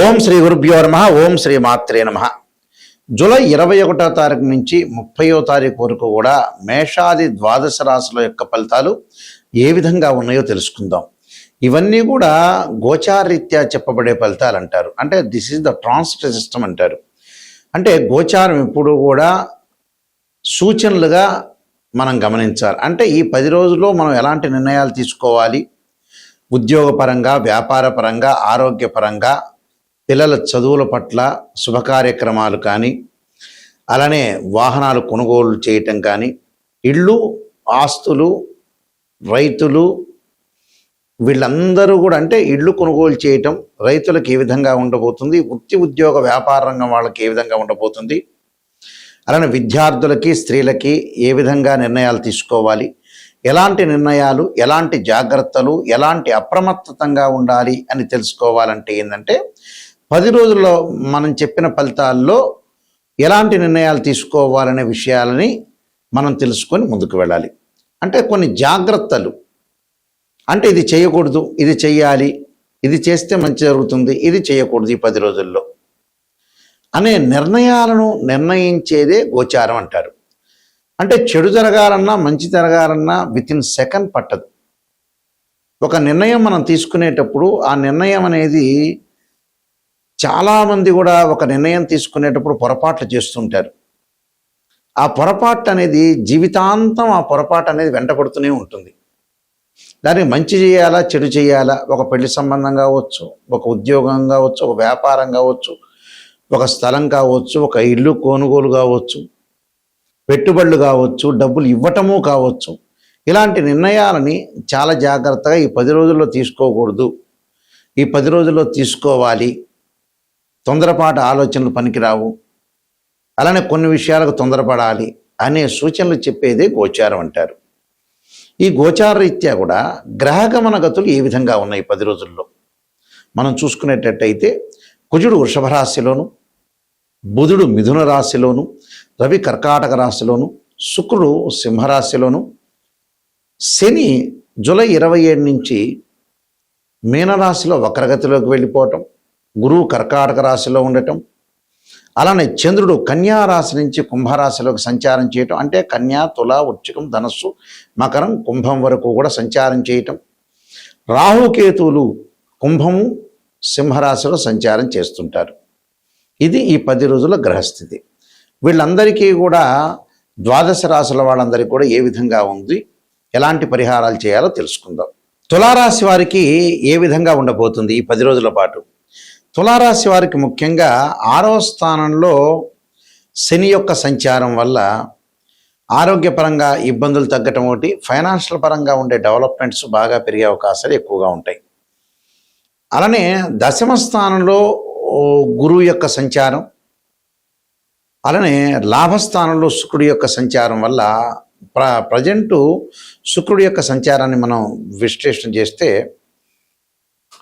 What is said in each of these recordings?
ఓం శ్రీ గురుభ్యో నమః. ఓం శ్రీ మాత్రే నమః. జూలై 21వ తారీఖు నుంచి 30వ తారీఖు వరకు కూడా మేషాది ద్వాదశ రాశుల యొక్క ఫలితాలు ఏ విధంగా ఉన్నాయో తెలుసుకుందాం. ఇవన్నీ కూడా గోచారరీత్యా చెప్పబడే ఫలితాలు అంటారు. అంటే this is the transit system అంటారు. అంటే గోచారం ఎప్పుడు కూడా సూచనలుగా మనం గమనించాలి. అంటే ఈ 10 రోజుల్లో మనం ఎలాంటి నిర్ణయాలు తీసుకోవాలి, ఉద్యోగపరంగా, వ్యాపారపరంగా, ఆరోగ్యపరంగా, పిల్లల చదువుల పట్ల, శుభ కార్యక్రమాలు కానీ, అలానే వాహనాలు కొనుగోలు చేయటం కానీ, ఇళ్ళు, ఆస్తులు, రైతులు వీళ్ళందరూ కూడా అంటే ఇళ్ళు కొనుగోలు చేయటం రైతులకు ఏ విధంగా ఉండబోతుంది, వృత్తి ఉద్యోగ వ్యాపార రంగం వాళ్ళకి ఏ విధంగా ఉండబోతుంది, అలానే విద్యార్థులకి, స్త్రీలకి ఏ విధంగా నిర్ణయాలు తీసుకోవాలి, ఎలాంటి నిర్ణయాలు, ఎలాంటి జాగ్రత్తలు, ఎలాంటి అప్రమత్తతంగా ఉండాలి అని తెలుసుకోవాలంటే ఏంటంటే 10 రోజుల్లో మనం చెప్పిన ఫలితాల్లో ఎలాంటి నిర్ణయాలు తీసుకోవాలనే విషయాలని మనం తెలుసుకొని ముందుకు వెళ్ళాలి. అంటే కొన్ని జాగ్రత్తలు, అంటే ఇది చేయకూడదు, ఇది చెయ్యాలి, ఇది చేస్తే మంచి జరుగుతుంది, ఇది చేయకూడదు ఈ 10 రోజుల్లో అనే నిర్ణయాలను నిర్ణయించేదే గోచారం అంటారు. అంటే చెడు జరగాలన్నా, మంచి జరగాలన్నా వితిన్ సెకండ్ పట్టదు. ఒక నిర్ణయం మనం తీసుకునేటప్పుడు ఆ నిర్ణయం అనేది చాలామంది కూడా ఒక నిర్ణయం తీసుకునేటప్పుడు పొరపాట్లు చేస్తుంటారు. ఆ పొరపాటు అనేది జీవితాంతం ఆ పొరపాటు అనేది వెంటపడుతూనే ఉంటుంది. దానికి మంచి చేయాలా, చెడు చేయాలా, ఒక పెళ్లి సంబంధం కావచ్చు, ఒక ఉద్యోగం కావచ్చు, ఒక వ్యాపారం కావచ్చు, ఒక స్థలం కావచ్చు, ఒక ఇల్లు కొనుగోలు కావచ్చు, పెట్టుబడులు కావచ్చు, డబ్బులు ఇవ్వటము కావచ్చు. ఇలాంటి నిర్ణయాలని చాలా జాగ్రత్తగా ఈ 10 రోజుల్లో తీసుకోకూడదు, ఈ 10 రోజుల్లో తీసుకోవాలి. తొందరపాటు ఆలోచనలు పనికిరావు, అలానే కొన్ని విషయాలకు తొందరపడాలి అనే సూచనలు చెప్పేదే గోచారం అంటారు. ఈ గోచార రీత్యా కూడా గ్రహగమన గతులు ఏ విధంగా ఉన్నాయి 10 రోజుల్లో మనం చూసుకునేటట్టయితే కుజుడు వృషభ రాశిలోను, బుధుడు మిథున రాశిలోను, రవి కర్కాటక రాశిలోను, శుక్రుడు సింహరాశిలోను, శని జూలై 27 నుంచి మీనరాశిలో వక్రగతిలోకి వెళ్ళిపోవటం, గురువు కర్కాటక రాశిలో ఉండటం, అలానే చంద్రుడు కన్యా రాశి నుంచి కుంభరాశిలోకి సంచారం చేయటం, అంటే కన్యా, తుల, వృశ్చికం, ధనస్సు, మకరం, కుంభం వరకు కూడా సంచారం చేయటం, రాహుకేతువులు కుంభము, సింహరాశిలో సంచారం చేస్తుంటారు. ఇది ఈ 10 రోజుల గ్రహస్థితి. వీళ్ళందరికీ కూడా ద్వాదశ రాశుల వాళ్ళందరికీ కూడా ఏ విధంగా ఉంది, ఎలాంటి పరిహారాలు చేయాలో తెలుసుకుందాం. తులారాశి వారికి ఏ విధంగా ఉండబోతుంది ఈ 10 రోజుల పాటు? తులారాశి వారికి ముఖ్యంగా 6వ స్థానంలో శని యొక్క సంచారం వల్ల ఆరోగ్యపరంగా ఇబ్బందులు తగ్గటం ఒకటి, ఫైనాన్షియల్ పరంగా ఉండే డెవలప్మెంట్స్ బాగా పెరిగే అవకాశాలు ఎక్కువగా ఉంటాయి. అలానే 10వ స్థానంలో గురువు యొక్క సంచారం, అలానే లాభస్థానంలో శుక్రుడి యొక్క సంచారం వల్ల ప్రజెంటు శుక్రుడి యొక్క సంచారాన్ని మనం విశ్లేషణ చేస్తే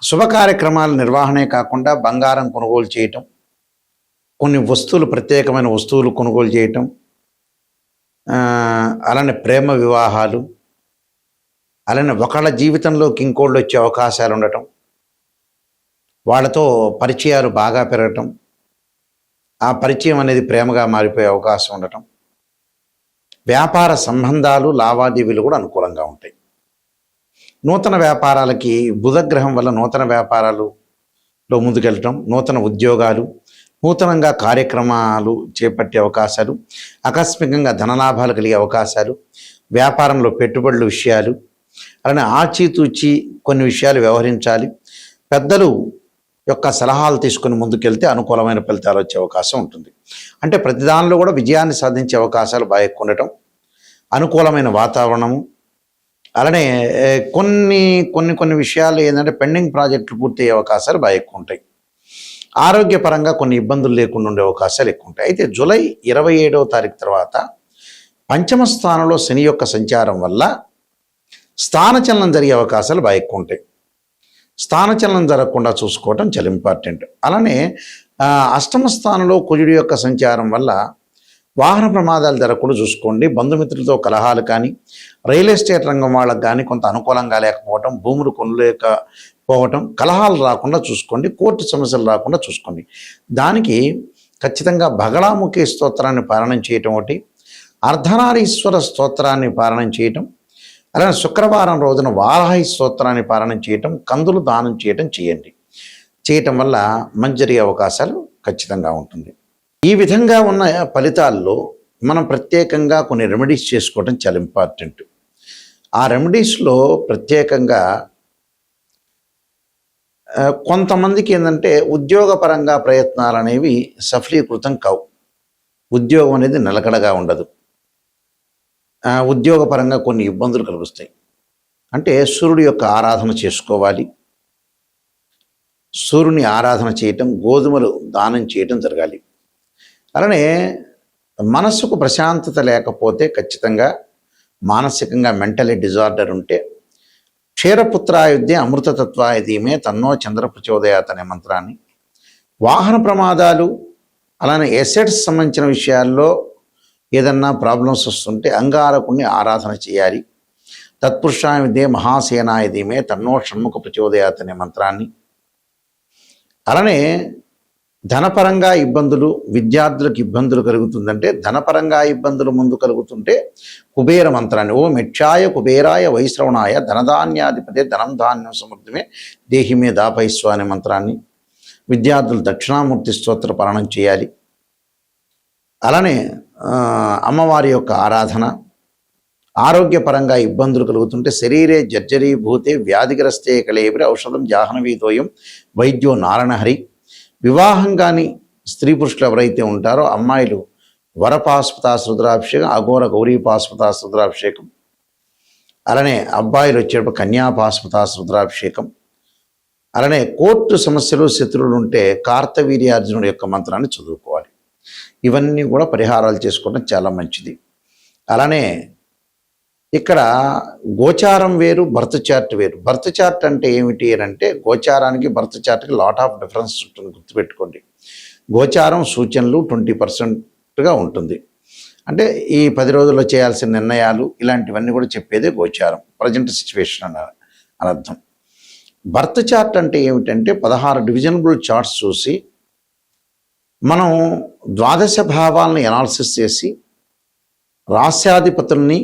శుభ కార్యక్రమాల నిర్వహణే కాకుండా బంగారం కొనుగోలు చేయటం, కొన్ని వస్తువులు, ప్రత్యేకమైన వస్తువులు కొనుగోలు చేయటం, అలానే ప్రేమ వివాహాలు, అలానే ఒకళ్ళ జీవితంలోకి ఇంకోళ్ళు వచ్చే అవకాశాలు ఉండటం, వాళ్ళతో పరిచయాలు బాగా పెరగటం, ఆ పరిచయం అనేది ప్రేమగా మారిపోయే అవకాశం ఉండటం, వ్యాపార సంబంధాలు, లావాదేవీలు కూడా అనుకూలంగా ఉంటాయి. నూతన వ్యాపారాలకి బుధగ్రహం వల్ల నూతన వ్యాపారాలలో ముందుకెళ్ళటం, నూతన ఉద్యోగాలు, నూతనంగా కార్యక్రమాలు చేపట్టే అవకాశాలు, ఆకస్మికంగా ధనలాభాలు కలిగే అవకాశాలు, వ్యాపారంలో పెట్టుబడుల విషయాలు, అలానే ఆచితూచి కొన్ని విషయాలు వ్యవహరించాలి. పెద్దలు యొక్క సలహాలు తీసుకొని ముందుకెళ్తే అనుకూలమైన ఫలితాలు వచ్చే అవకాశం ఉంటుంది. అంటే ప్రతి దానిలో కూడా విజయాన్ని సాధించే అవకాశాలు బాగా ఎక్కువ ఉండటం, అనుకూలమైన వాతావరణము, అలానే కొన్ని విషయాలు ఏంటంటే పెండింగ్ ప్రాజెక్టులు పూర్తయ్యే అవకాశాలు బాగా ఎక్కువ ఉంటాయి. ఆరోగ్యపరంగా కొన్ని ఇబ్బందులు లేకుండా ఉండే అవకాశాలు ఎక్కువ ఉంటాయి. అయితే జూలై 27వ తారీఖు తర్వాత 5వ స్థానంలో శని యొక్క సంచారం వల్ల స్థానచలనం జరిగే అవకాశాలు బాగా ఎక్కువ ఉంటాయి. స్థానచలనం జరగకుండా చూసుకోవటం చాలా ఇంపార్టెంట్. అలానే 8వ స్థానంలో కుజుడి యొక్క సంచారం వల్ల వాహన ప్రమాదాలు జరగకుండా చూసుకోండి. బంధుమిత్రులతో కలహాలు కానీ, రియల్ ఎస్టేట్ రంగం వాళ్ళకు కానీ కొంత అనుకూలంగా లేకపోవటం, భూములు కొనలేక పోవటం, కలహాలు రాకుండా చూసుకోండి, కోర్టు సమస్యలు రాకుండా చూసుకోండి. దానికి ఖచ్చితంగా బగళాముఖి స్తోత్రాన్ని పారాయణం చేయటం ఒకటి, అర్ధనారీశ్వర స్తోత్రాన్ని పారాయణం చేయటం, అలాగే శుక్రవారం రోజున వారాహి స్తోత్రాన్ని పారాయణం చేయటం, కందులు దానం చేయండి. చేయటం వల్ల మంచి అవకాశాలు ఖచ్చితంగా ఉంటుంది. ఈ విధంగా ఉన్న ఫలితాల్లో మనం ప్రత్యేకంగా కొన్ని రెమెడీస్ చేసుకోవడం చాలా ఇంపార్టెంట్. ఆ రెమెడీస్లో ప్రత్యేకంగా కొంతమందికి ఏంటంటే ఉద్యోగపరంగా ప్రయత్నాలు అనేవి సఫలీకృతం కావు. ఉద్యోగం అనేది నిలకడగా ఉండదు. ఉద్యోగపరంగా కొన్ని ఇబ్బందులు కలుగుతాయి. అంటే సూర్యుడి యొక్క ఆరాధన చేసుకోవాలి. సూర్యుని ఆరాధన చేయటం, గోధుమలు దానం చేయటం జరగాలి. అలానే మనసుకు ప్రశాంతత లేకపోతే ఖచ్చితంగా మానసికంగా మెంటలీ డిజార్డర్ ఉంటే క్షీరపుత్రాయుధ్య అమృతతత్వాయ ధీమే తన్నో చంద్ర ప్రచోదయాత్ అనే మంత్రాన్ని, వాహన ప్రమాదాలు అలానే ఎసెట్స్ సంబంధించిన విషయాల్లో ఏదన్నా ప్రాబ్లమ్స్ వస్తుంటే అంగారకుణ్ణి ఆరాధన చేయాలి. తత్పురుషాయ విద్యే మహాసేనాయ ధీమే తన్నో షణ్ముఖ ప్రచోదయాత్ అనే మంత్రాన్ని, అలానే ధనపరంగా ఇబ్బందులు, విద్యార్థులకు ఇబ్బందులు కలుగుతుందంటే ధనపరంగా ఇబ్బందులు ముందు కలుగుతుంటే కుబేర మంత్రాన్ని, ఓ మెక్షాయ కుబేరాయ వైశ్రవణాయ ధనధాన్యాధిపతే ధనం ధాన్యం సమృద్ధమే దేహిమే దాపైస్వ అనే మంత్రాన్ని, విద్యార్థులు దక్షిణామూర్తి స్తోత్ర పారాయణం చేయాలి. అలానే అమ్మవారి యొక్క ఆరాధన, ఆరోగ్యపరంగా ఇబ్బందులు కలుగుతుంటే శరీరే జర్జరీభూతే వ్యాధిగ్రస్తే కలేబరి ఔషధం జాహ్నవీతోయం వైద్యో నారాయణహరి. వివాహం కాని స్త్రీ పురుషులు ఎవరైతే ఉంటారో అమ్మాయిలు వరపాస్పతాస్ రుద్రాభిషేకం, అఘోర గౌరీపాస్పతాస్ రుద్రాభిషేకం, అలానే అబ్బాయిలు వచ్చేటప్పుడు కన్యాపాస్పతాస్ రుద్రాభిషేకం, అలానే కోర్టు సమస్యలు శత్రువులు ఉంటే కార్తవీర్యార్జునుడి యొక్క మంత్రాన్ని చదువుకోవాలి. ఇవన్నీ కూడా పరిహారాలు చేసుకోవడం చాలా మంచిది. అలానే ఇక్కడ గోచారం వేరు, బర్త్ చార్ట్ వేరు. బర్త్ చార్ట్ అంటే ఏమిటి అని అంటే గోచారానికి బర్త్ చార్ట్కి లాట్ ఆఫ్ డిఫరెన్స్ ఉంటుంది, గుర్తుపెట్టుకోండి. గోచారం సూచనలు 20%గా ఉంటుంది. అంటే ఈ 10 రోజుల్లో చేయాల్సిన నిర్ణయాలు ఇలాంటివన్నీ కూడా చెప్పేదే గోచారం, ప్రజెంట్ సిచ్యువేషన్ అని అర్థం. బర్త్ చార్ట్ అంటే ఏమిటంటే 16 డివిజనబుల్ చార్ట్స్ చూసి మనం ద్వాదశ భావాలను ఎనాలిసిస్ చేసి రాస్యాధిపతుల్ని,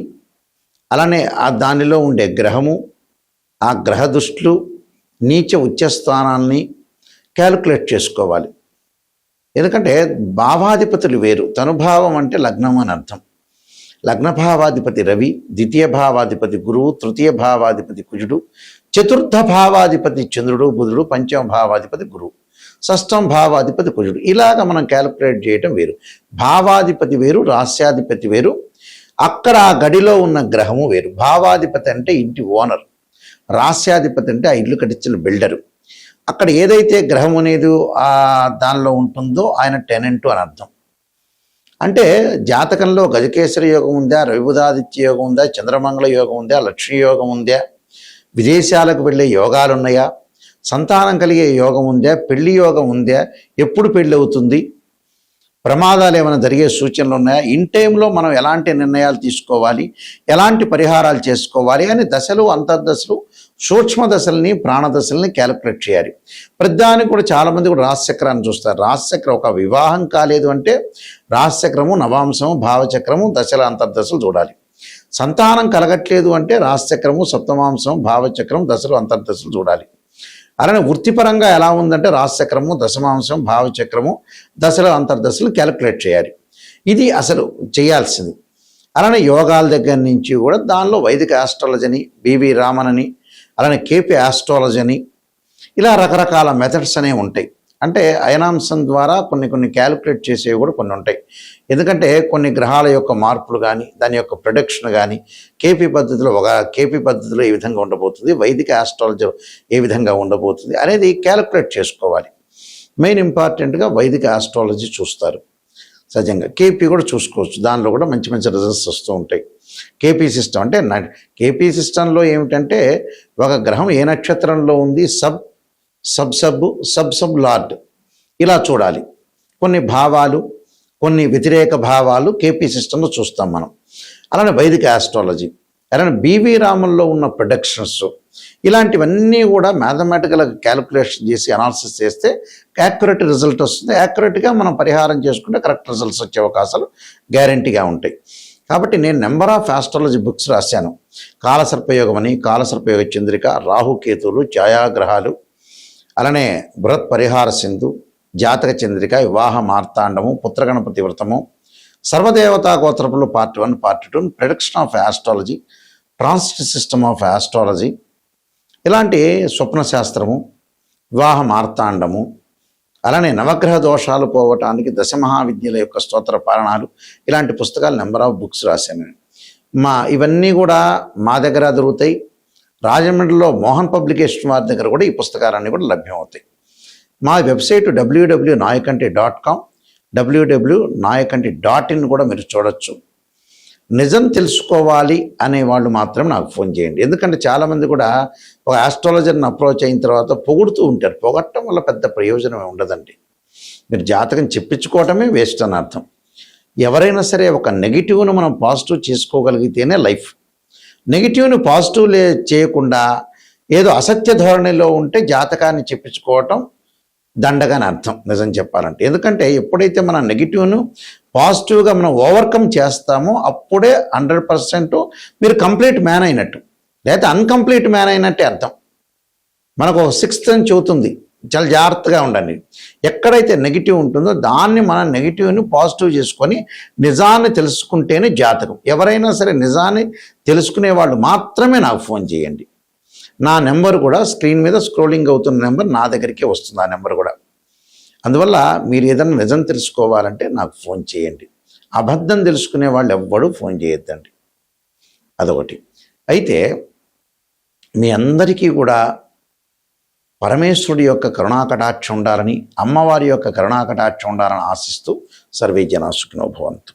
అలానే దానిలో ఉండే గ్రహము, ఆ గ్రహ దృష్టులు, నీచ ఉచ్చస్థానాల్ని క్యాలిక్యులేట్ చేసుకోవాలి. ఎందుకంటే భావాధిపతులు వేరు. తనుభావం అంటే లగ్నం అని అర్థం. లగ్నభావాధిపతి రవి, ద్వితీయ భావాధిపతి గురువు, తృతీయ భావాధిపతి కుజుడు, చతుర్థ భావాధిపతి చంద్రుడు బుధుడు, పంచమ భావాధిపతి గురువు, షష్టం భావాధిపతి కుజుడు. ఇలాగ మనం క్యాలిక్యులేట్ చేయటం వేరు. భావాధిపతి వేరు, రాస్యాధిపతి వేరు, అక్కడ ఆ గడిలో ఉన్న గ్రహము వేరు. భావాధిపతి అంటే ఇంటి ఓనర్, రాస్యాధిపతి అంటే ఆ ఇల్లు కట్టించిన బిల్డరు. అక్కడ ఏదైతే గ్రహం అనేది దానిలో ఉంటుందో ఆయన టెనెంటు అని అర్థం. అంటే జాతకంలో గజకేశ్వర యోగం ఉందా, రవిబుధాదిత్య యోగం ఉందా, చంద్రమంగళ యోగం ఉందా, లక్ష్మీ యోగం ఉందా, విదేశాలకు వెళ్ళే యోగాలు ఉన్నాయా, సంతానం కలిగే యోగం ఉందా, పెళ్లి యోగం ఉందా, ఎప్పుడు పెళ్ళి అవుతుంది, ప్రమాదాలు ఏమైనా జరిగే సూచనలు ఉన్నాయా, ఇన్ టైంలో మనం ఎలాంటి నిర్ణయాలు తీసుకోవాలి, ఎలాంటి పరిహారాలు చేసుకోవాలి అని దశలు, అంతర్దశలు, సూక్ష్మ దశల్ని, ప్రాణదశల్ని క్యాలిక్యులేట్ చేయాలి. ప్రతిదానికి కూడా చాలామంది కూడా రాశిచక్రాన్ని చూస్తారు. రాశిచక్రం ఒక వివాహం కాలేదు అంటే రాశిచక్రము, నవాంశము, భావచక్రము, దశల అంతర్దశలు చూడాలి. సంతానం కలగట్లేదు అంటే రాశిచక్రము, సప్తమాంశం, భావచక్రం, దశలు అంతర్దశలు చూడాలి. అలానే వృత్తిపరంగా ఎలా ఉందంటే రాశిచక్రము, దశమాంశం, భావచక్రము, దశలు అంతర్దశలు క్యాలిక్యులేట్ చేయాలి. ఇది అసలు చేయాల్సింది. అలానే యోగాల దగ్గర నుంచి కూడా దానిలో వైదిక ఆస్ట్రాలజీ అని, బివి రామన్ అని, అలానే కేపీ ఆస్ట్రాలజీ అని, ఇలా రకరకాల మెథడ్స్ అనేవి ఉంటాయి. అంటే అయనాంశం ద్వారా కొన్ని క్యాలిక్యులేట్ చేసేవి కూడా కొన్ని ఉంటాయి. ఎందుకంటే కొన్ని గ్రహాల యొక్క మార్పులు కానీ, దాని యొక్క ప్రొడక్షన్ కానీ కేపీ పద్ధతిలో ఏ విధంగా ఉండబోతుంది, వైదిక ఆస్ట్రాలజీ ఏ విధంగా ఉండబోతుంది అనేది క్యాలిక్యులేట్ చేసుకోవాలి. మెయిన్ ఇంపార్టెంట్గా వైదిక ఆస్ట్రాలజీ చూస్తారు. సహజంగా కేపీ కూడా చూసుకోవచ్చు, దానిలో కూడా మంచి రిజల్ట్స్ వస్తూ ఉంటాయి. కేపీ సిస్టమ్ అంటే కేపీ సిస్టంలో ఏమిటంటే ఒక గ్రహం ఏ నక్షత్రంలో ఉంది, సబ్ లార్డ్ ఇలా చూడాలి. కొన్ని భావాలు, కొన్ని వ్యతిరేక భావాలు కేపీ సిస్టంలో చూస్తాం మనం. అలానే వైదిక ఆస్ట్రాలజీ అలానే బీవీ రామన్లో ఉన్న ప్రొడక్షన్స్, ఇలాంటివన్నీ కూడా మ్యాథమెటికల్ క్యాలిక్యులేషన్ చేసి అనాలిసిస్ చేస్తే యాక్యురేట్ రిజల్ట్ వస్తుంది. యాక్యురేట్గా మనం పరిహారం చేసుకుంటే కరెక్ట్ రిజల్ట్స్ వచ్చే అవకాశాలు గ్యారంటీగా ఉంటాయి. కాబట్టి నేను నెంబర్ ఆఫ్ ఆస్ట్రాలజీ బుక్స్ రాశాను. కాలసర్పయోగం అని, కాలసర్పయోగ చంద్రిక, రాహుకేతువులు, ఛాయాగ్రహాలు, అలానే బృహత్ పరిహార సింధు, జాతక చంద్రిక, వివాహ మార్తాండము, పుత్రగణపతి వ్రతము, సర్వదేవతా గోత్రపులు part 1, part 2, prediction of astrology, transit system of astrology, ఇలాంటి స్వప్న శాస్త్రము, వివాహ మార్తాండము, అలానే నవగ్రహ దోషాలు పోవటానికి దశమహావిద్యల యొక్క స్తోత్ర పారణాలు, ఇలాంటి పుస్తకాలు నెంబర్ ఆఫ్ బుక్స్ రాశాను. ఇవన్నీ కూడా మా దగ్గర దొరుకుతాయి. రాజమండ్రిలో మోహన్ పబ్లికేషన్ వారి దగ్గర కూడా ఈ పుస్తకాలన్నీ కూడా లభ్యమవుతాయి. మా వెబ్సైట్ www.nayakanti.com, www.nayakanti.in కూడా మీరు చూడొచ్చు. నిజం తెలుసుకోవాలి అనే వాళ్ళు మాత్రం నాకు ఫోన్ చేయండి. ఎందుకంటే చాలామంది కూడా ఒక ఆస్ట్రాలజర్ని అప్రోచ్ అయిన తర్వాత పొగుడుతూ ఉంటారు. పొగట్టడం వల్ల పెద్ద ప్రయోజనం ఉండదండి. మీరు జాతకం చెప్పించుకోవటమే వేస్ట్ అని అర్థం. ఎవరైనా సరే ఒక నెగిటివ్ను మనం పాజిటివ్ చేసుకోగలిగితేనే లైఫ్. నెగిటివ్ని పాజిటివ్ చేయకుండా ఏదో అసత్య ధోరణిలో ఉంటే జాతకాన్ని చెప్పించుకోవటం దండగాని అర్థం నిజం చెప్పాలంటే. ఎందుకంటే ఎప్పుడైతే మన నెగిటివ్ను పాజిటివ్గా మనం ఓవర్కమ్ చేస్తామో అప్పుడే 100% మీరు కంప్లీట్ మ్యాన్ అయినట్టు, లేకపోతే అన్కంప్లీట్ మ్యాన్ అయినట్టే అర్థం. మనకు 6th అని చెబుతుంది, చాలా జాగ్రత్తగా ఉండండి. ఎక్కడైతే నెగిటివ్ ఉంటుందో దాన్ని మన నెగిటివ్ని పాజిటివ్ చేసుకొని నిజాన్ని తెలుసుకుంటేనే జాతకం. ఎవరైనా సరే నిజాన్ని తెలుసుకునే వాళ్ళు మాత్రమే నాకు ఫోన్ చేయండి. నా నెంబర్ కూడా స్క్రీన్ మీద స్క్రోలింగ్ అవుతున్న నెంబర్ నా దగ్గరికే వస్తుంది. ఆ నెంబర్ కూడా. అందువల్ల మీరు ఏదైనా నిజం తెలుసుకోవాలంటే నాకు ఫోన్ చేయండి. అబద్ధం తెలుసుకునే వాళ్ళు ఎవ్వడూ ఫోన్ చేయొద్దండి. అదొకటి. అయితే మీ అందరికీ కూడా పరమేశ్వరుడి యొక్క కరుణాకటాక్షం ఉండాలని, అమ్మవారి యొక్క కరుణాకటాక్షం ఉండాలని ఆశిస్తూ సర్వే జనా సుఖినో భవంతు.